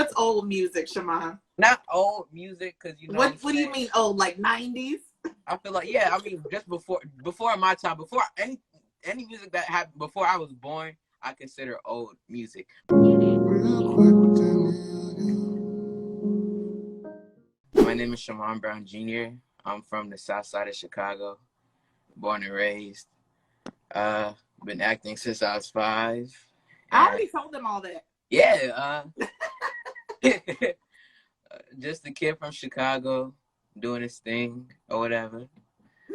What's old music, Shamon? Not old music, because What do you mean old? Like 90s? I feel like, yeah, I mean, just before my time, before any music that happened before I was born, I consider old music. My name is Shamon Brown Jr. I'm from the South Side of Chicago, born and raised. Been acting since I was 5. I already told them all that. Yeah, just a kid from Chicago doing his thing or whatever.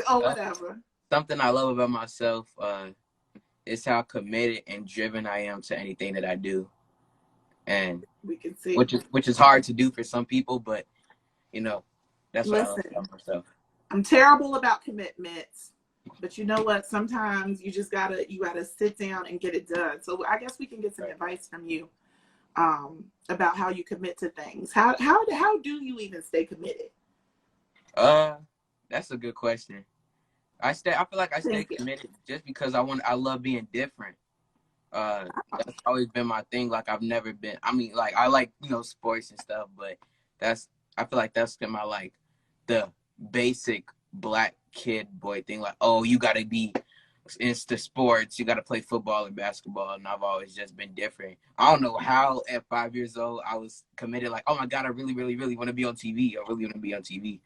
Oh, whatever. Something I love about myself is how committed and driven I am to anything that I do, and we can see which is hard to do for some people, but that's what I love about myself. I'm terrible about commitments, but you know what? Sometimes you just gotta sit down and get it done. So I guess we can get some advice from you about how you commit to things. How do you even stay committed? That's a good question. I feel like I stay committed just because I love being different. That's always been my thing. Like I've never been. I mean, like I like sports and stuff, but I feel like that's been my like the basic black kid boy thing. Like, oh, you gotta be into sports, you gotta play football and basketball, and I've always just been different. I don't know how at 5 years old I was committed. Like, oh my god, I really, really, really want to be on TV. I really want to be on TV.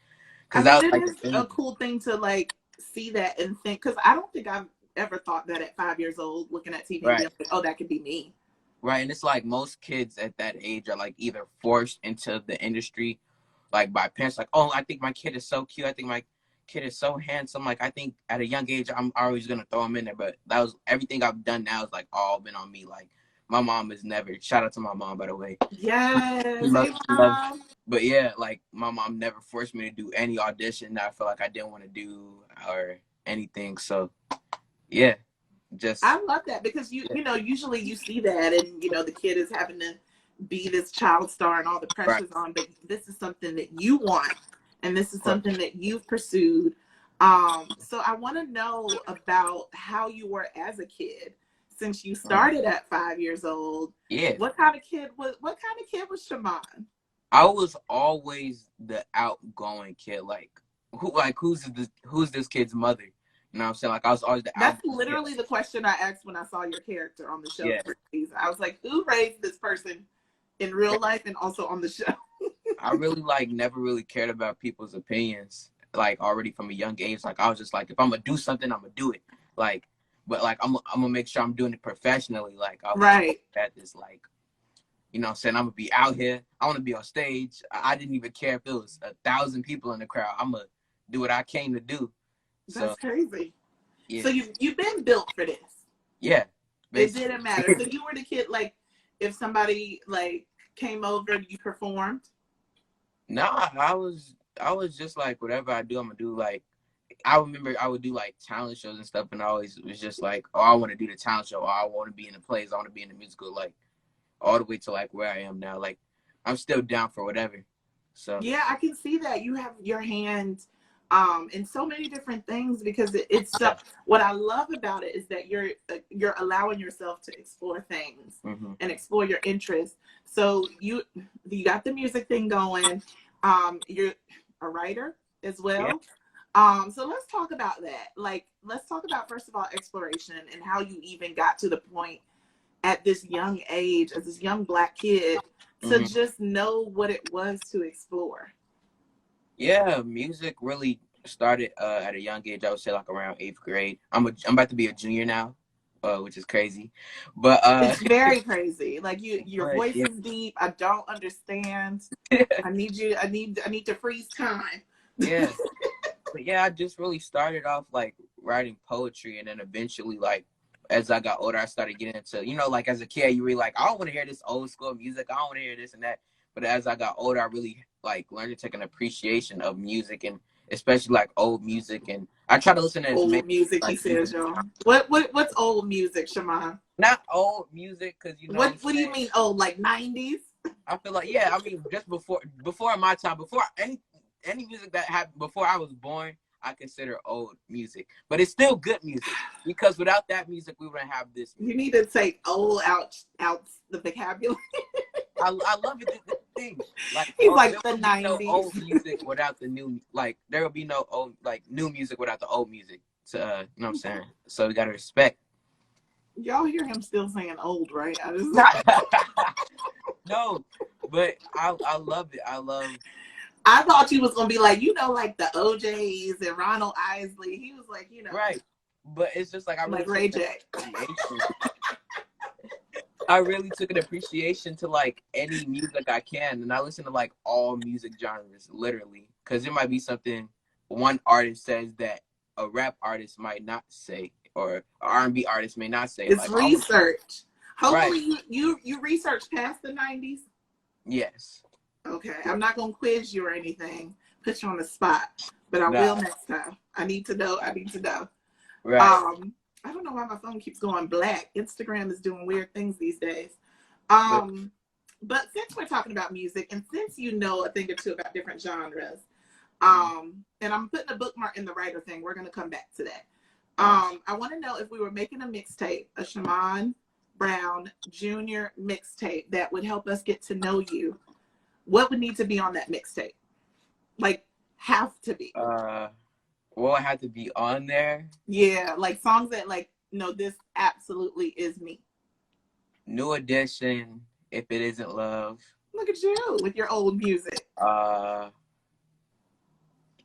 Because that was like a cool thing to like see that and think. Because I don't think I've ever thought that at 5 years old, looking at TV, and being like, oh, that could be me. Right, and it's like most kids at that age are like either forced into the industry, like by parents. Like, oh, I think my kid is so cute. I think my kid is so handsome. Like, I think at a young age, I'm always gonna throw him in there. But that was everything I've done now is like all been on me. Like, my mom has never. Shout out to my mom, by the way. Yes, hey, mom. But yeah, like my mom never forced me to do any audition that I felt like I didn't want to do or anything. So yeah, I love that because usually you see that and the kid is having to be this child star and all the pressure's on, but this is something that you want and this is something that you've pursued. So I want to know about how you were as a kid since you started at 5 years old. Yeah. What kind of kid was Shamon? I was always the outgoing kid. Like who's this kid's mother? You know what I'm saying? Like I was always the That's literally the question I asked when I saw your character on the show. Yeah. I was like, who raised this person in real life and also on the show? I really never really cared about people's opinions. Like already from a young age, like I was just like, if I'm gonna do something, I'm gonna do it. Like, but like I'm gonna make sure I'm doing it professionally. Like I was at this like, you know what I'm saying? I'm gonna be out here. I want to be on stage. I didn't even care if there was 1,000 people in the crowd. I'm gonna do what I came to do. That's crazy. Yeah. So you've been built for this. Yeah. Basically. It didn't matter. So you were the kid, like, if somebody like came over, you performed? Nah, I was just like, whatever I do, I'm gonna do. Like, I remember I would do like talent shows and stuff, and I always was just like, oh, I want to do the talent show, or I want to be in the plays, I want to be in the musical, like all the way to like where I am now. Like, I'm still down for whatever. So yeah, I can see that you have your hand in so many different things because it's what I love about it is that you're allowing yourself to explore things and explore your interests. So you got the music thing going. You're a writer as well. Yeah. So let's talk about that. Like, let's talk about first of all exploration and how you even got to the point at this young age as this young Black kid to just know what it was to explore. Yeah, music really started at a young age. I would say like around 8th grade. I'm about to be a junior now, which is crazy. But it's very crazy. Like your voice is deep. I don't understand. I need to freeze time. Yeah. But yeah, I just really started off like writing poetry, and then eventually like as I got older, I started getting into, like as a kid, you really like, I don't want to hear this old school music. I don't want to hear this and that. But as I got older, I really like learned to take an appreciation of music, and especially like old music. And I try to listen to old music. Like, he says, y'all. What's old music, Shamon? Not old music, because What do you mean old? Like 90s? I feel like I mean just before my time, before any music that happened before I was born, I consider old music. But it's still good music, because without that music, we wouldn't have this music. You need to take old out the vocabulary. I love it. The thing, like, he's like there the will be no 90s. old music without the new. Like, there will be no old, like, new music without the old music. So, you know what I'm saying? So we gotta respect. Y'all hear him still saying old, right? I just No, but I love it. I thought you was gonna be like, you know, like the OJs and Ronald Isley. He was like, you know, Right. But it's just like I really like Ray J. I really took an appreciation to like any music I can, and I listen to like all music genres, literally, because it might be something one artist says that a rap artist might not say, or an R&B artist may not say. It's like, research. Hopefully, right. you research past the 90s. Yes. Okay, I'm not gonna quiz you or anything, put you on the spot, but I will next time. I need to know. Right. I don't know why my phone keeps going black. Instagram is doing weird things these days. But since we're talking about music, and since you know a thing or two about different genres, and I'm putting a bookmark in the writer thing, we're gonna come back to that. I want to know if we were making a mixtape, a Shamon Brown Jr. mixtape that would help us get to know you, what would need to be on that mixtape? Like, have to be. What had to be on there? Yeah, like songs that like, no, this absolutely is me. New Edition, If It Isn't Love. Look at you with your old music.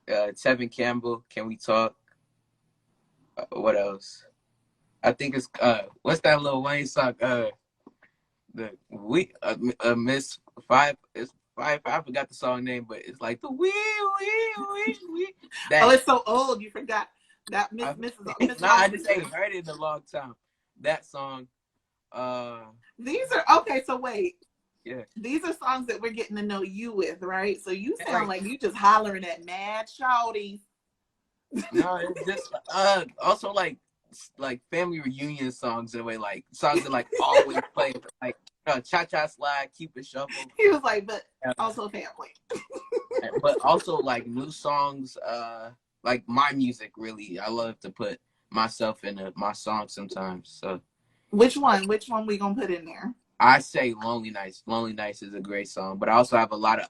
Tevin Campbell, Can We Talk? What else? I think it's what's that Lil Wayne song? Miss Five. It's Five. I forgot the song name, but it's like the we. Oh, it's so old. You forgot that Mrs. Nah, I just ain't heard it in a long time. That song. These are okay. So wait. Yeah. These are songs that we're getting to know you with, right? So you sound like you just hollering at mad shawties. No, it's just also like family reunion songs in a way, like songs that like always play, like Cha Cha Slide, Keep It Shuffle. He was like, but also family. But also like new songs, like my music. Really, I love to put myself in my songs sometimes. So which one we gonna put in there? I say Lonely Nights. Lonely Nights is a great song, but I also have a lot of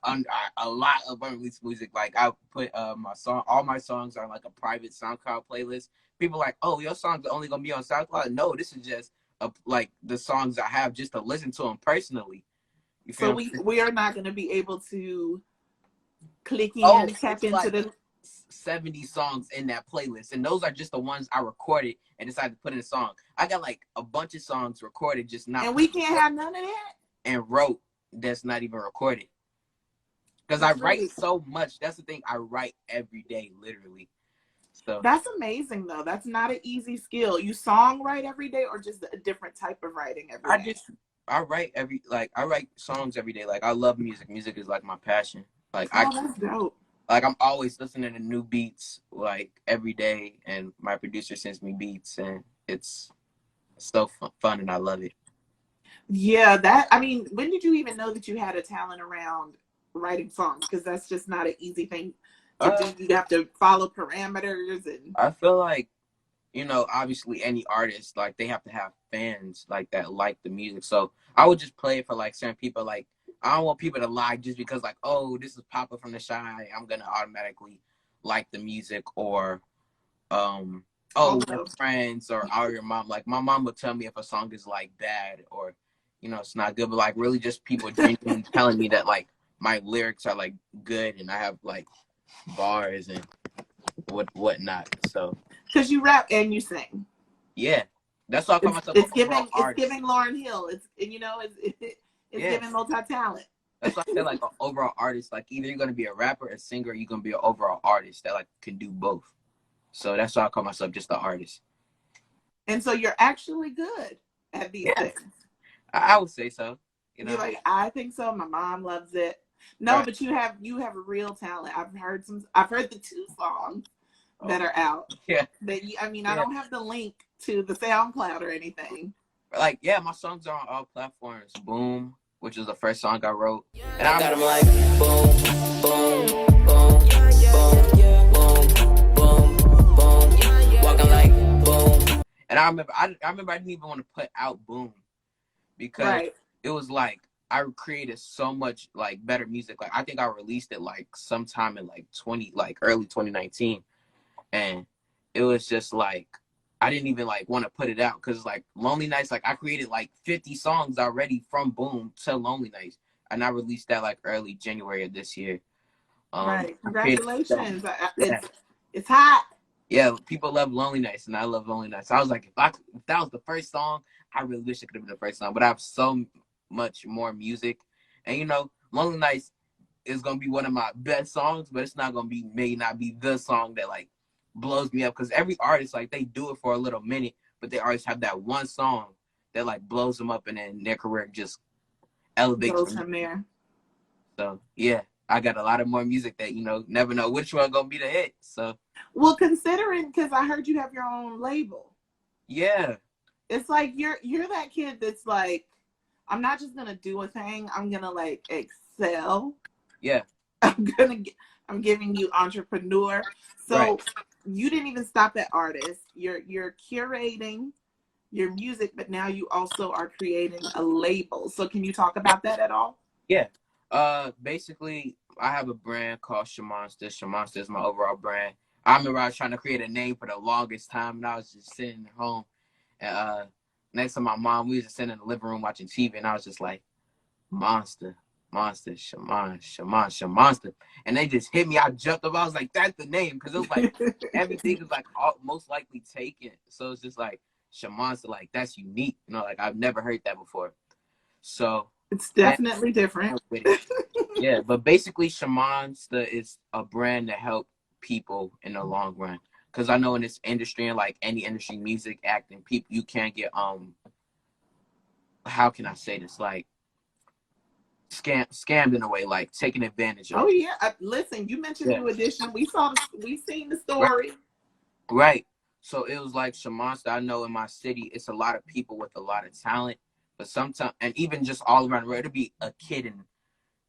unreleased music. Like I put all my songs are like a private SoundCloud playlist. People are like, oh, your songs are only gonna be on SoundCloud. No, this is just like the songs I have just to listen to them personally. So we are not gonna be able to click in, tap into like the 70 songs in that playlist, and those are just the ones I recorded and decided to put in a song. I got like a bunch of songs recorded, just not, and we can't have none of that, and wrote that's not even recorded, because I write so much. That's the thing, I write every day, literally. So that's amazing though. That's not an easy skill. You songwrite every day, or just a different type of writing every day? I write songs every day. Like I love music. Music is like my passion. Like that's dope. Like I'm always listening to new beats like every day, and my producer sends me beats, and it's so fun and I love it. Yeah, I mean, when did you even know that you had a talent around writing songs? Because that's just not an easy thing to do. You have to follow parameters, and I feel like, obviously any artist, like they have to have fans like that like the music. So I would just play it for like certain people. Like I don't want people to like just because like, oh, this is Papa from the Shy, I'm gonna automatically like the music, or we're friends, or your mom. Like my mom will tell me if a song is like bad or it's not good, but like really just people genuinely telling me that like my lyrics are like good and I have like bars and whatnot. So because you rap and you sing. Yeah, that's why I call myself. It's giving Lauryn Hill. It's giving multi-talent. That's why I say like an overall artist. Like either you're gonna be a rapper, a singer, or you're gonna be an overall artist that like can do both. So that's why I call myself just an artist. And so you're actually good at these things. I would say so. You're like, I think so. My mom loves it. No, right. But you have a real talent. I've heard the 2 songs that are out. Yeah. I don't have the link to the SoundCloud or anything. Like, my songs are on all platforms. Boom, which is the first song I wrote. And I got them like boom, boom, boom, boom, boom, boom, boom, walking like boom. And I remember I didn't even want to put out Boom because it was like I created so much like better music. Like I think I released it like sometime in like early 2019, and it was just like I didn't even like want to put it out because like Lonely Nights, like I created like 50 songs already from Boom to Lonely Nights, and I released that like early January of this year. Right. Congratulations. Yeah. It's hot. Yeah, people love Lonely Nights, and I love Lonely Nights. So I was like, if that was the first song, I really wish it could have been the first song. But I have so much more music, and you know, Lonely Nights is gonna be one of my best songs, but it's not gonna be may not be the song that like blows me up because every artist like they do it for a little minute, but they always have that one song that like blows them up, and then their career just elevates from there. So yeah, I got a lot of more music that never know which one gonna be the hit. So well, considering because I heard you have your own label. Yeah, it's like you're that kid that's like, I'm not just gonna do a thing. I'm gonna like excel. Yeah, I'm giving you entrepreneur. So right. You didn't even stop at artist. You're curating your music, but now you also are creating a label. So can you talk about that at all? Yeah. Basically, I have a brand called Shamonster. Shamonster is my overall brand. I remember I was trying to create a name for the longest time, and I was just sitting at home. And next to my mom, we was just sitting in the living room watching TV, and I was just like, Monster, Shamonster. And they just hit me. I jumped up. I was like, that's the name. Because it was like, everything is like most likely taken. So it's just like, Shamonster, like, that's unique. Like, I've never heard that before. So it's definitely different. Yeah, but basically, Shamonster is a brand that helps people in the long run. Because I know in this industry, and like any industry, music, acting, people, you can't get, how can I say this? Like, scammed in a way, like taking advantage of. Oh yeah, listen, you mentioned New Edition. We seen the story. Right. So it was like Shamonster. I know in my city, it's a lot of people with a lot of talent, but sometimes, and even just all around the world, it'd be a kid in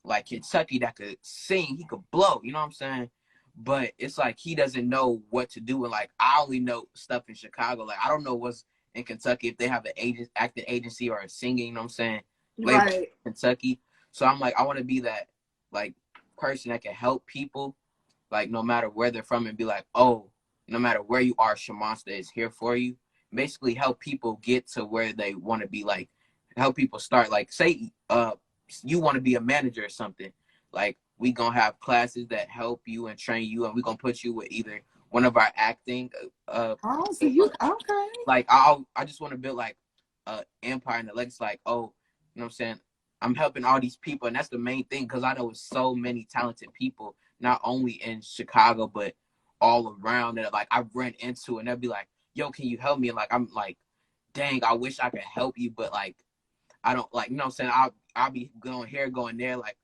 like Kentucky that could sing, he could blow. You know what I'm saying? But it's like he doesn't know what to do. And like I only know stuff in Chicago. Like I don't know what's in Kentucky if they have an acting agency or a singing. You know what I'm saying? Right. Kentucky. So I'm like, I want to be that like person that can help people, like no matter where they're from, and be like, oh, no matter where you are, Shamonster is here for you. Basically, help people get to where they want to be. Like, help people start. Like, say, you want to be a manager or something. Like, we gonna have classes that help you and train you, and we gonna put you with either one of our acting. So you okay? Like, I just want to build like an empire and the legacy. Like, oh, you know what I'm saying? I'm helping all these people, and that's the main thing because I know it's so many talented people, not only in Chicago but all around that like I've run into, and they'll be like, "Yo, can you help me?" And like I'm like, "Dang, I wish I could help you, but like I don't like." You know what I'm saying? I'll be going here, going there. Like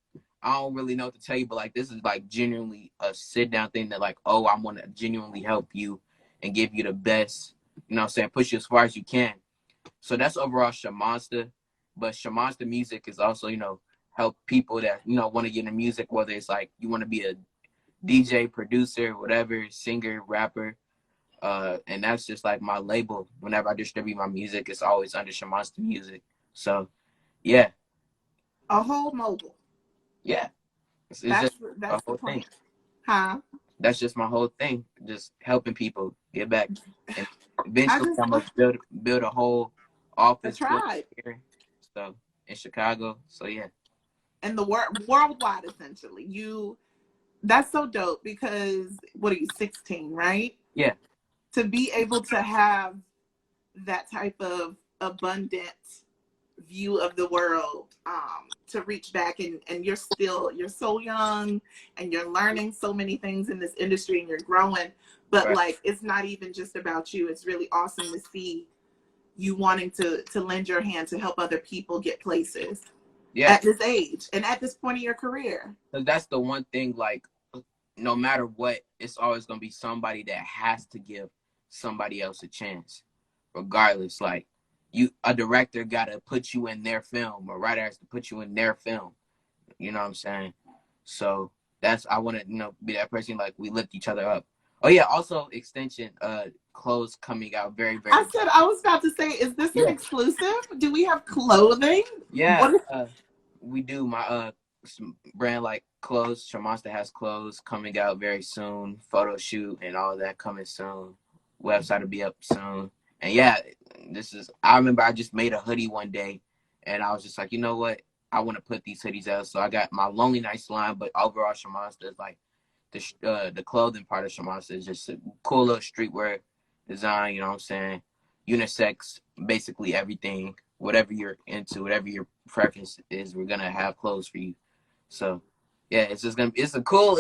I don't really know what to tell you, but like this is like genuinely a sit down thing that like, oh, I want to genuinely help you and give you the best. You know what I'm saying? Push you as far as you can. So that's overall Shamonster. But Shamonster music is also, help people that, want to get into music, whether it's like you want to be a DJ, producer, whatever, singer, rapper. And that's just like my label. Whenever I distribute my music, it's always under Shamonster Music. So, yeah. A whole mobile. Yeah. It's that's just the whole thing. Huh? That's just my whole thing. Just helping people get back. And eventually I'm going to build a whole office here. So in Chicago, so yeah, and the worldwide essentially. That's so dope because what are you 16, right? Yeah. To be able to have that type of abundant view of the world, to reach back and you're so young and you're learning so many things in this industry and you're growing, but right. Like it's not even just about you. It's really awesome to see you wanting to lend your hand to help other people get places at this age and at this point of your career. That's the one thing, like, no matter what, it's always going to be somebody that has to give somebody else a chance, regardless. Like, a director got to put you in their film, a writer has to put you in their film. You know what I'm saying? So I want to, be that person, like, we lift each other up. Oh yeah, also extension clothes coming out very, very. I was about to say, is this an exclusive? Do we have clothing? Yeah. we do my some brand like clothes. Shamonsta has clothes coming out very soon. Photo shoot and all that coming soon. Website will be up soon. And yeah, I remember I just made a hoodie one day, and I was just like, you know what? I want to put these hoodies out. So I got my Lonely Nights line, but overall Shamonsta is like the clothing part of Shamonsta is just a cool little streetwear design. You know what I'm saying? Unisex, basically everything. Whatever you're into, whatever your preference is, we're gonna have clothes for you. So yeah, it's a cool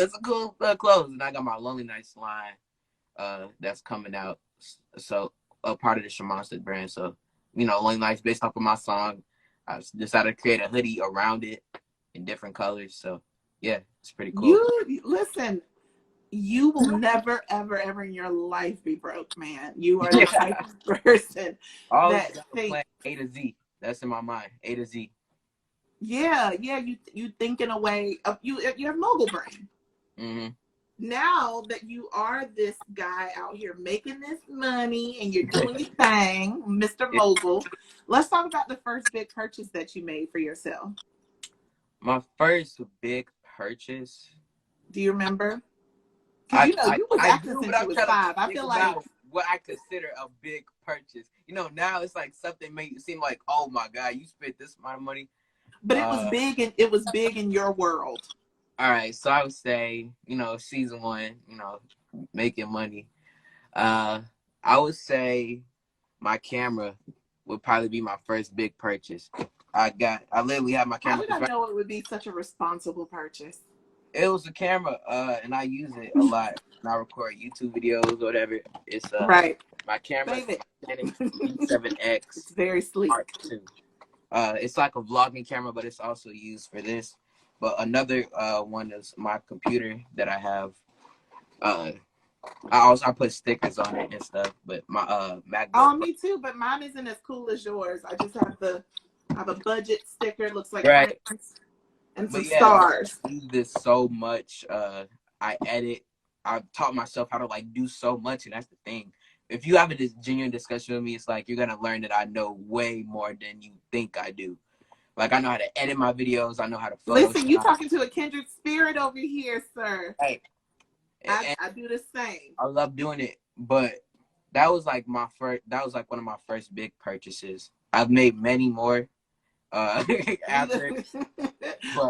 clothes. And I got my Lonely Nights line that's coming out. So a part of the Shamonsta brand. So, you know, Lonely Nights based off of my song. I decided to create a hoodie around it in different colors. So yeah, it's pretty cool. You listen, you will never, ever, ever in your life be broke, man. You are the type of person that thinks A to Z. That's in my mind. A to Z. Yeah. You think in a way of you have mogul brain. Mm-hmm. Now that you are this guy out here making this money and you're doing your thing, Mr. Mogul, let's talk about the first big purchase that you made for yourself. My first big purchase. Do you remember? Because you was acting since you was 5. I feel like what I consider a big purchase. You know, now it's like something made it seem like, oh my God, you spent this amount of money. But it was big, and it was big in your world. All right, so I would say, you know, season 1, you know, making money. I would say my camera would probably be my first big purchase. I literally have my camera. How did I know it would be such a responsible purchase? It was a camera, and I use it a lot. And I record YouTube videos or whatever. It's right. My camera is Canon E7X. It's very sleek. Mark II. It's like a vlogging camera, but it's also used for this. But another one is my computer that I have. I put stickers on it and stuff. But my MacBook. Oh, me too. But mine isn't as cool as yours. I just have a budget sticker. It looks like right. And some stars. I use this so much. I edit. I've taught myself how to like do so much, and that's the thing. If you have a genuine discussion with me, it's like you're gonna learn that I know way more than you think I do. Like I know how to edit my videos. I know how to Photoshop. Listen, you talking to a kindred spirit over here, sir. Hey, I do the same. I love doing it, but that was like my first. That was like one of my first big purchases. I've made many more. After,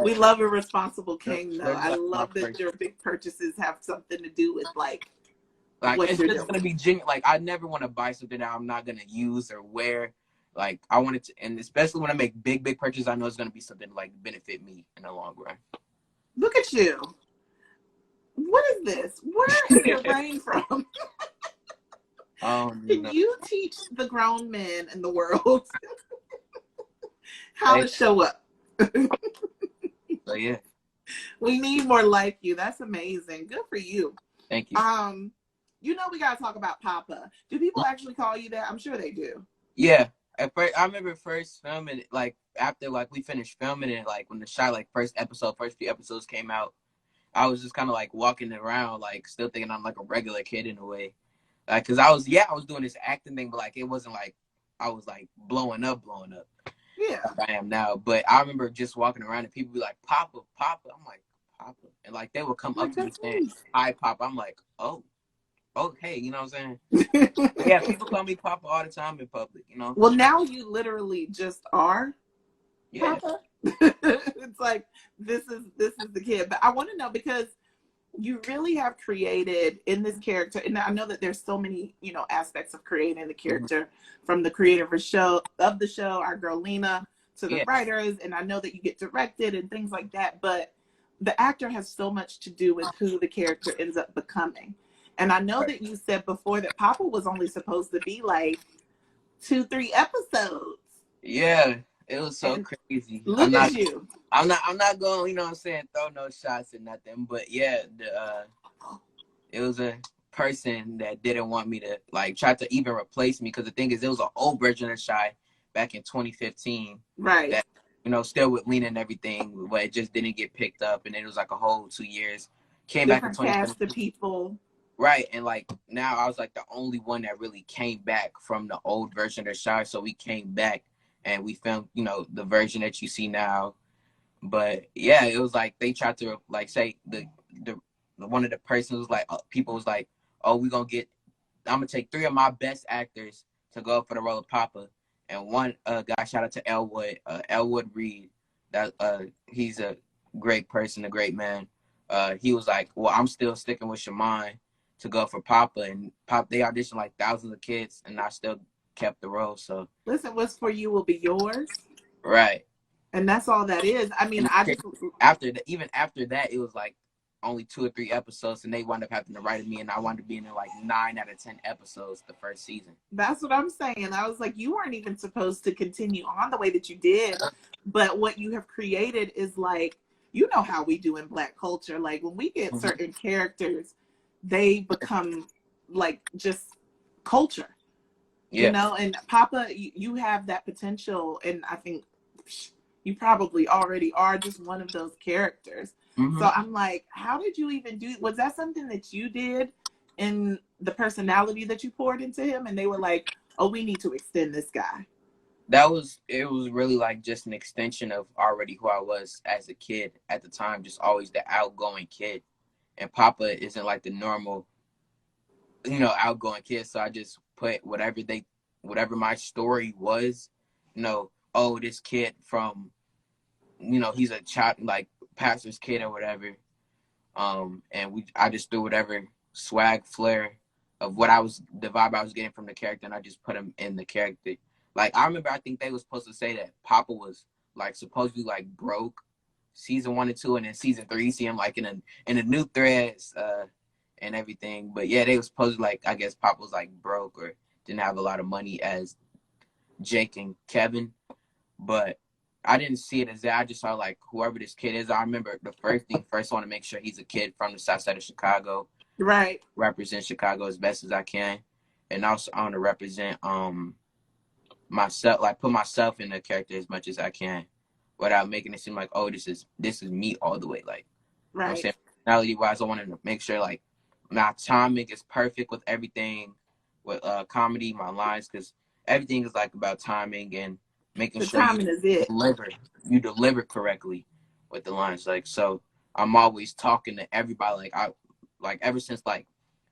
we love a responsible king, though. I like love that your big purchases have something to do with like what it's just gonna be genuine. Like I never want to buy something that I'm not gonna use or wear. Like I wanted to, and especially when I make big purchases, I know it's gonna be something to like benefit me in the long run. Look at you. What is this? Where is your brain from? Can you teach the grown men in the world how to show up? So yeah, we need more like you. That's amazing. Good for you. Thank you. You know we gotta talk about Papa. Do people actually call you that? I'm sure they do. Yeah. At first, I remember first filming it, like after like we finished filming it, like when the shot like first few episodes came out, I was just kind of like walking around like still thinking I'm like a regular kid in a way, like because I was doing this acting thing, but like it wasn't like I was like blowing up. Yeah, like I am now. But I remember just walking around and people be like, Papa. I'm like, Papa. And like they would come up to me saying, hi, Papa. I'm like, oh, hey, you know what I'm saying? Yeah, people call me Papa all the time in public, you know? Well, now you literally just are Papa. It's like, this is the kid. But I want to know, because you really have created in this character, and I know that there's so many, you know, aspects of creating the character, from the creator of the show, our girl Lena, to the writers, and I know that you get directed and things like that, but the actor has so much to do with who the character ends up becoming. And I know that you said before that Papa was only supposed to be like 2-3 episodes. Yeah, it was so crazy. Look at you. I'm not going, you know what I'm saying, throw no shots or nothing. But yeah, it was a person that didn't want me to like try to even replace me, because the thing is, it was an old version of Shy back in 2015. Right. That, you know, still with Lena and everything, but it just didn't get picked up, and it was like a whole 2 years. Came back in 2015. Cast of people. Right, and like now I was like the only one that really came back from the old version of Shy, so we came back and we filmed, you know, the version that you see now. But yeah, it was like they tried to like say the one of the persons was like people was like, oh, I'm gonna take 3 of my best actors to go up for the role of Papa, and one guy, shout out to Elwood Reed, that he's a great person, a great man. He was like, well, I'm still sticking with Shamon to go for Papa, and they auditioned like thousands of kids, and I still kept the role. So listen, what's for you will be yours. right. And that's all that is. I mean, Even after that, it was like only 2 or 3 episodes, and they wound up having to write me, and I wound up being in like 9 out of 10 episodes the first season. That's what I'm saying. I was like, you weren't even supposed to continue on the way that you did, but what you have created is like, you know how we do in Black culture. Like when we get certain characters, they become like just culture, you know. And Papa, you have that potential, and I think you probably already are just one of those characters. So I'm like, how did you even was that something that you did in the personality that you poured into him? And they were like, oh, we need to extend this guy. It was really like just an extension of already who I was as a kid at the time, just always the outgoing kid. And Papa isn't like the normal, outgoing kid. So I just put whatever my story was, oh, this kid from, he's a child, like pastor's kid or whatever. And I just threw whatever swag flair of the vibe I was getting from the character, and I just put him in the character. Like I remember, I think they were supposed to say that Papa was like supposed to be like broke season 1 and 2, and then season 3 you see him like in a new threads and everything. But yeah, they were supposed to, like, I guess Papa was like broke or didn't have a lot of money as Jake and Kevin. But I didn't see it as that. I just saw like whoever this kid is. I remember the first I want to make sure he's a kid from the south side of Chicago. Right. Represent Chicago as best as I can. And also I want to represent myself, like put myself in the character as much as I can without making it seem like, oh, this is me all the way. Like, right. You know what I'm saying? Personality wise, I wanted to make sure like my timing is perfect with everything, with comedy, my lines, because everything is like about timing and making sure you deliver correctly with the lines. Like, so I'm always talking to everybody. Like ever since like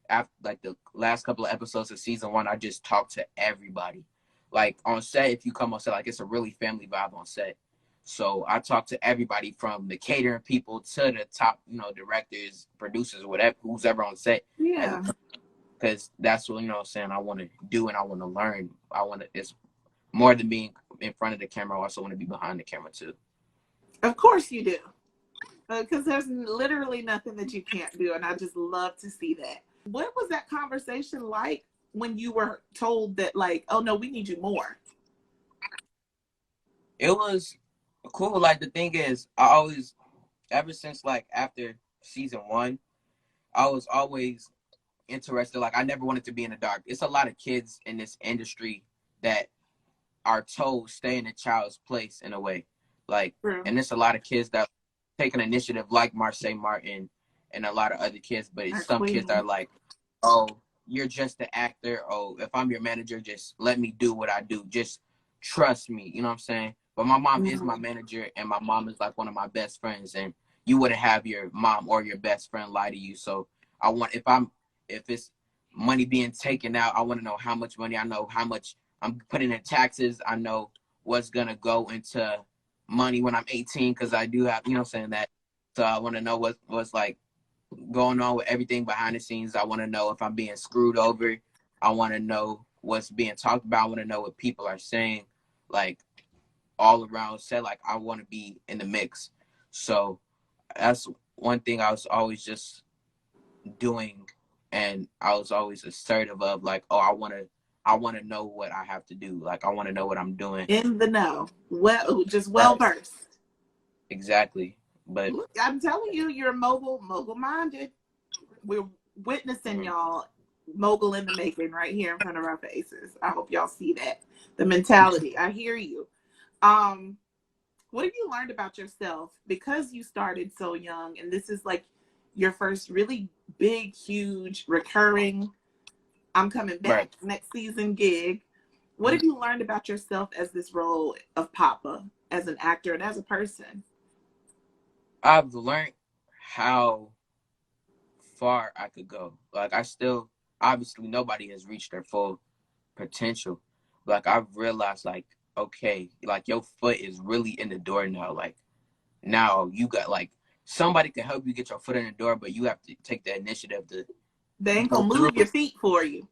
after like the last couple of episodes of season 1, I just talk to everybody. Like on set, if you come on set, like it's a really family vibe on set. So I talk to everybody from the catering people to the top, directors, producers, whatever, who's ever on set. Yeah. Because that's what, what I'm saying, I want to do and I want to learn. It's more than being in front of the camera. I also want to be behind the camera too. Of course you do. Because there's literally nothing that you can't do. And I just love to see that. What was that conversation like when you were told that, like, oh no, we need you more? It was cool. Like, the thing is, I always, ever since like after season 1, I was always interested. Like, I never wanted to be in the dark. It's a lot of kids in this industry that are told stay in a child's place in a way. Like, and there's a lot of kids that take an initiative like Marseille Martin and a lot of other kids, but it's some kids that are like, oh, you're just the actor. Oh, if I'm your manager, just let me do what I do. Just trust me. You know what I'm saying? But my mom is my manager, and my mom is like one of my best friends, and you wouldn't have your mom or your best friend lie to you. So I want, if it's money being taken out, I want to know how much money. I know how much I'm putting in taxes. I know what's going to go into money when I'm 18, because I do have, that. So I want to know what's like going on with everything behind the scenes. I want to know if I'm being screwed over. I want to know what's being talked about. I want to know what people are saying, like all around set. Like, I want to be in the mix. So that's one thing I was always just doing, and I was always assertive of, like, oh, I want to know what I have to do. Like, I want to know what I'm doing. In the know. Well, just well versed. Exactly. But I'm telling you, you're mogul minded. We're witnessing y'all mogul in the making right here in front of our faces. I hope y'all see that. The mentality. I hear you. What have you learned about yourself? Because you started so young, and this is like your first really big, huge, recurring, I'm coming back next season gig. What have you learned about yourself as this role of Papa, as an actor and as a person? I've learned how far I could go. Like I still, obviously nobody has reached their full potential. Like I've realized like, okay, like your foot is really in the door now. Like now you got like somebody can help you get your foot in the door, but you have to take the initiative to They ain't go gonna through move your it, feet for you.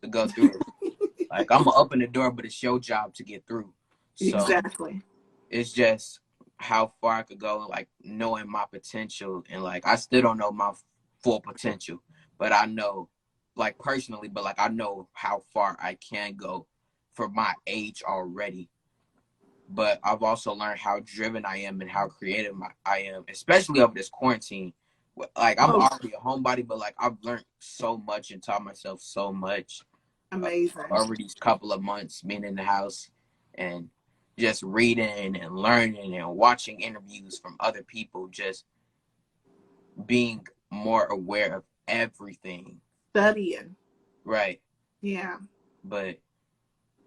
to go through it. Like I'm gonna open the door, but it's your job to get through. So Exactly. it's just how far I could go and like knowing my potential, and like I still don't know my full potential, but I know like personally, but like I know how far I can go for my age already. But I've also learned how driven I am and how creative I am, especially over this quarantine. Like I'm Oh, already a homebody, but like I've learned so much and taught myself so much amazing. over these couple of months being in the house and just reading and learning and watching interviews from other people, just being more aware of everything. Studying. Right. Yeah. But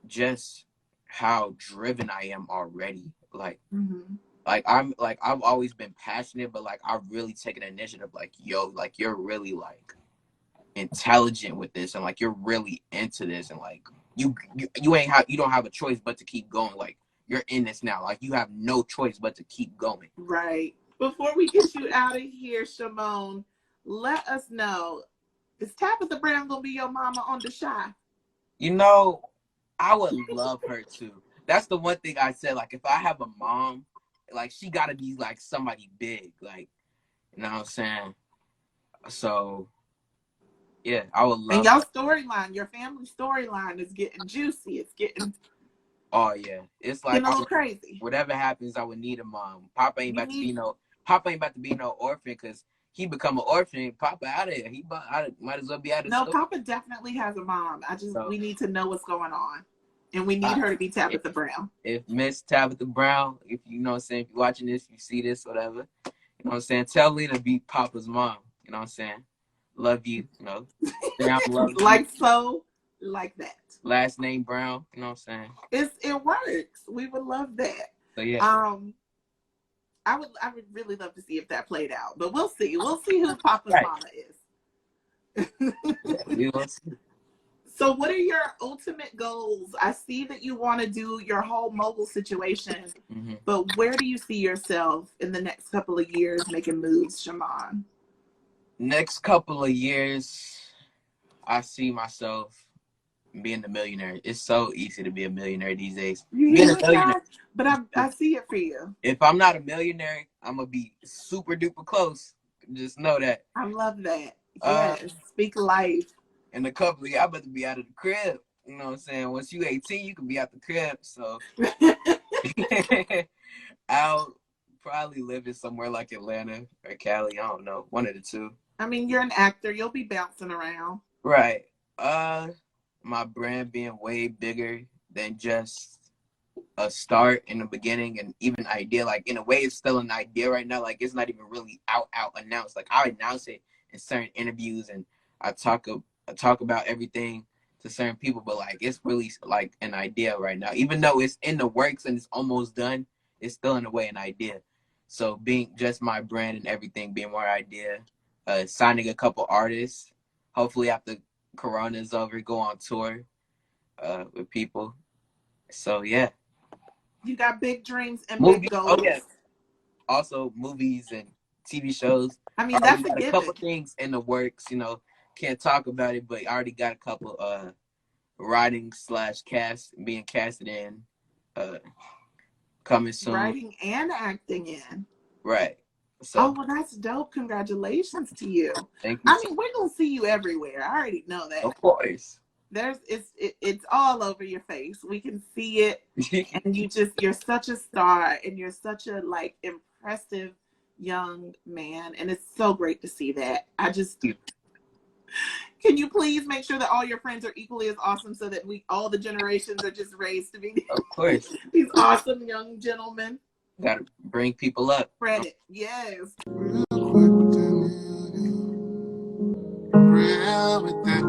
just how driven I am already. Like, I've always been passionate, but like I've really taken initiative. Like, yo, like you're really like intelligent with this, and like you're really into this, and like you don't have a choice but to keep going. Like you're in this now. Like you have no choice but to keep going. Right. Before we get you out of here, Shamon, let us know, is Tabitha Brown gonna be your mama on the Shy? You know, I would love her to. That's the one thing I said. Like if I have a mom, like she gotta be like somebody big. Like, you know what I'm saying? So yeah, I would love. And your storyline, your family storyline is getting juicy. It's getting Yeah, it's like getting a little crazy. Whatever happens, I would need a mom. Papa ain't about to be no orphan, because he become an orphan. Papa out of here. He might as well be out of No, school. Papa definitely has a mom. We need to know what's going on, and we need her to be Tabitha Brown. If Miss Tabitha Brown, if you know what I'm saying, if you're watching this, you see this, whatever, you know what I'm saying, tell Lena to be Papa's mom. You know what I'm saying? Love you. You know, like so, like that. Last name Brown. You know what I'm saying? It works. We would love that. So yeah. I would really love to see if that played out, but we'll see. We'll see who Papa's mama is. We will see. So what are your ultimate goals? I see that you want to do your whole mogul situation, but where do you see yourself in the next couple of years making moves, Shamon? Next couple of years, I see myself being a millionaire. It's so easy to be a millionaire these days. Being a millionaire. But I see it for you. If I'm not a millionaire, I'm going to be super duper close. Just know that. I love that. Yes, speak life. In a couple of years, I'm about to be out of the crib. You know what I'm saying? Once you 18, you can be out the crib. So I'll probably live in somewhere like Atlanta or Cali. I don't know. One of the two. I mean, you're an actor. You'll be bouncing around. Right. My brand being way bigger than just a start in the beginning and even idea. Like in a way, it's still an idea right now. Like it's not even really out announced. Like I announce it in certain interviews and I talk about everything to certain people, but like it's really like an idea right now. Even though it's in the works and it's almost done, it's still in a way an idea. So being just my brand and everything being more idea. Signing a couple artists. Hopefully after Corona's over, go on tour with people. So yeah. You got big dreams and big goals. Oh yeah. Also movies and TV shows. I mean, that's a couple things in the works, you know. Can't talk about it, but I already got a couple writing / being casted in coming soon. Writing and acting in. Right. So, well, that's dope. Congratulations to you. Thank you. I mean, we're gonna see you everywhere. I already know that. Of course. It's all over your face. We can see it, and you're such a star, and you're such a like impressive young man, and it's so great to see that. Can you please make sure that all your friends are equally as awesome, so that all the generations are just raised to be of course these awesome young gentlemen. Gotta bring people up. Credit, yes. Real with that